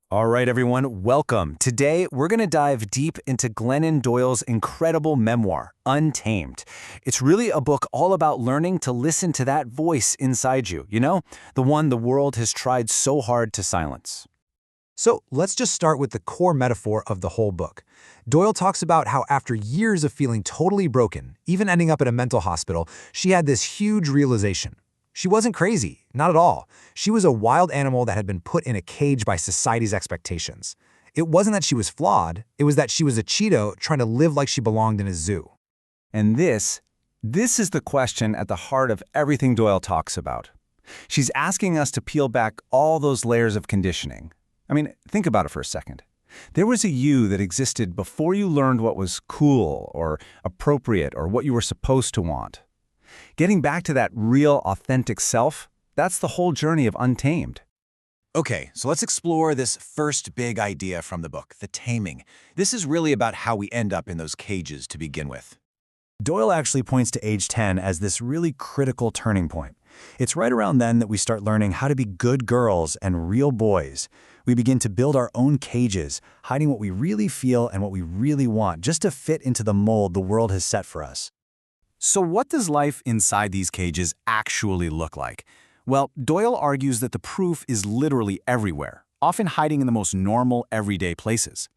All right, everyone, welcome. Today, we're going to dive deep into Glennon Doyle's incredible memoir, Untamed. It's really a book all about learning to listen to that voice inside you, the one the world has tried so hard to silence. So let's just start with the core metaphor of the whole book. Doyle talks about how after years of feeling totally broken, even ending up at a mental hospital, she had this huge realization. She wasn't crazy, not at all. She was a wild animal that had been put in a cage by society's expectations. It wasn't that she was flawed, it was that she was a Cheeto trying to live like she belonged in a zoo. And this is the question at the heart of everything Doyle talks about. She's asking us to peel back all those layers of conditioning. I mean, think about it for a second. There was a you that existed before you learned what was cool or appropriate or what you were supposed to want. Getting back to that real, authentic self, that's the whole journey of Untamed. Okay, so let's explore this first big idea from the book, the taming. This is really about how we end up in those cages to begin with. Doyle actually points to age 10 as this really critical turning point. It's right around then that we start learning how to be good girls and real boys. We begin to build our own cages, hiding what we really feel and what we really want, just to fit into the mold the world has set for us. So what does life inside these cages actually look like? Well, Doyle argues that the proof is literally everywhere, often hiding in the most normal, everyday places.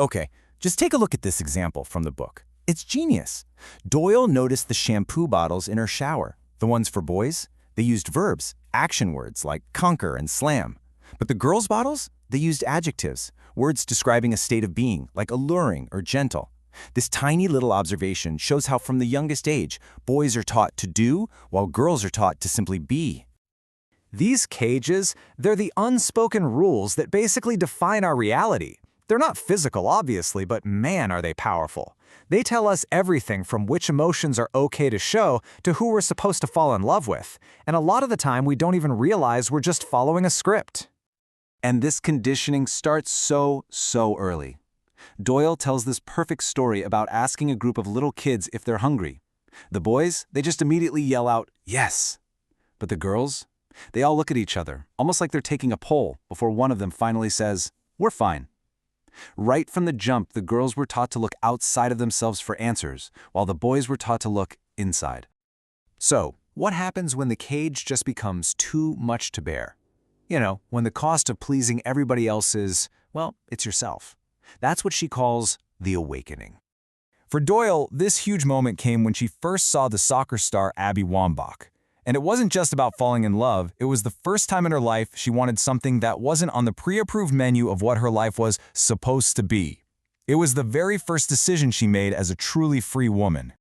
Okay, just take a look at this example from the book. It's genius. Doyle noticed the shampoo bottles in her shower. The ones for boys, they used verbs, action words like conquer and slam. But the girls' bottles, they used adjectives, words describing a state of being, like alluring or gentle. This tiny little observation shows how from the youngest age, boys are taught to do, while girls are taught to simply be. These cages, they're the unspoken rules that basically define our reality. They're not physical, obviously, but man, are they powerful. They tell us everything from which emotions are okay to show to who we're supposed to fall in love with. And a lot of the time, we don't even realize we're just following a script. And this conditioning starts so early. Doyle tells this perfect story about asking a group of little kids if they're hungry. The boys, they just immediately yell out, yes. But the girls, they all look at each other, almost like they're taking a poll, before one of them finally says, we're fine. Right from the jump, the girls were taught to look outside of themselves for answers, while the boys were taught to look inside. So, what happens when the cage just becomes too much to bear? When the cost of pleasing everybody else is, well, it's yourself. That's what she calls the awakening. For Doyle, this huge moment came when she first saw the soccer star Abby Wambach. And it wasn't just about falling in love, it was the first time in her life she wanted something that wasn't on the pre-approved menu of what her life was supposed to be. It was the very first decision she made as a truly free woman.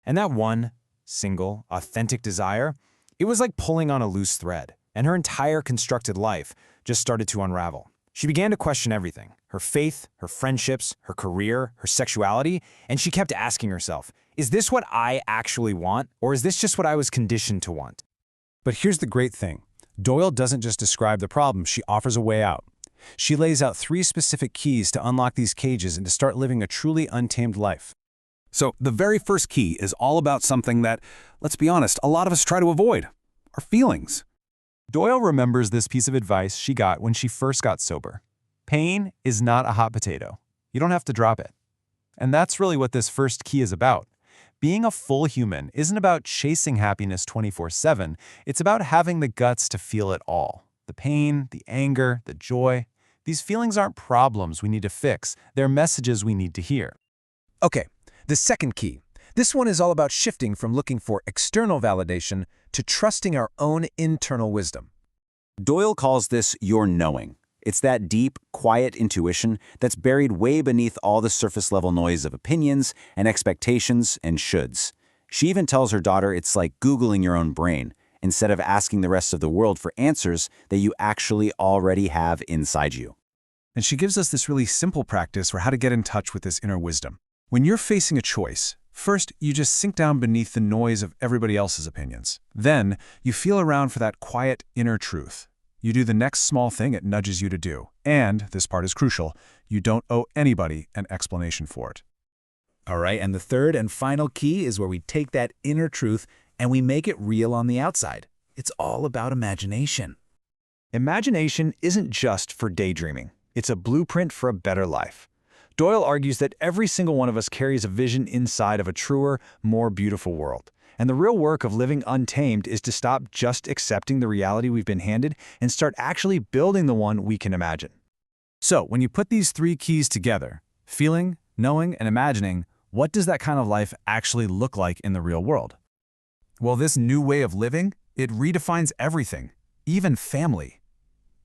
And that one, single, authentic desire, it was like pulling on a loose thread, and her entire constructed life just started to unravel. She began to question everything, her faith, her friendships, her career, her sexuality, and she kept asking herself, is this what I actually want, or is this just what I was conditioned to want? But here's the great thing. Doyle doesn't just describe the problem, she offers a way out. She lays out 3 specific keys to unlock these cages and to start living a truly untamed life. So the very first key is all about something that, let's be honest, a lot of us try to avoid, our feelings. Doyle remembers this piece of advice she got when she first got sober. Pain is not a hot potato. You don't have to drop it. And that's really what this first key is about. Being a full human isn't about chasing happiness 24/7. It's about having the guts to feel it all. The pain, the anger, the joy. These feelings aren't problems we need to fix. They're messages we need to hear. Okay, the second key. This one is all about shifting from looking for external validation to trusting our own internal wisdom. Doyle calls this your knowing. It's that deep, quiet intuition that's buried way beneath all the surface-level noise of opinions and expectations and shoulds. She even tells her daughter it's like Googling your own brain, instead of asking the rest of the world for answers that you actually already have inside you. And she gives us this really simple practice for how to get in touch with this inner wisdom. When you're facing a choice, first, you just sink down beneath the noise of everybody else's opinions. Then, you feel around for that quiet inner truth. You do the next small thing it nudges you to do. And, this part is crucial, you don't owe anybody an explanation for it. All right, and the third and final key is where we take that inner truth and we make it real on the outside. It's all about imagination. Imagination isn't just for daydreaming. It's a blueprint for a better life. Doyle argues that every single one of us carries a vision inside of a truer, more beautiful world. And the real work of living untamed is to stop just accepting the reality we've been handed and start actually building the one we can imagine. So, when you put these three keys together, feeling, knowing, and imagining, what does that kind of life actually look like in the real world? Well, this new way of living, it redefines everything, even family.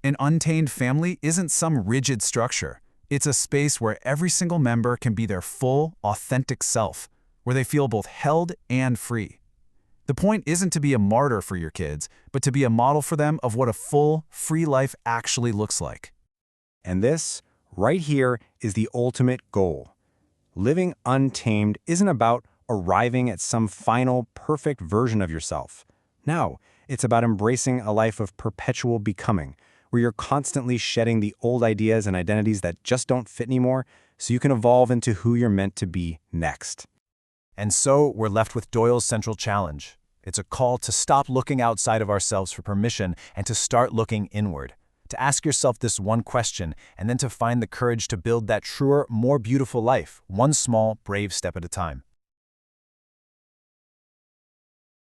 An untamed family isn't some rigid structure. It's a space where every single member can be their full, authentic self, where they feel both held and free. The point isn't to be a martyr for your kids, but to be a model for them of what a full, free life actually looks like. And this, right here, is the ultimate goal. Living untamed isn't about arriving at some final, perfect version of yourself. No, it's about embracing a life of perpetual becoming, where you're constantly shedding the old ideas and identities that just don't fit anymore, so you can evolve into who you're meant to be next. And so we're left with Doyle's central challenge. It's a call to stop looking outside of ourselves for permission and to start looking inward. To ask yourself this one question and then to find the courage to build that truer, more beautiful life, one small, brave step at a time.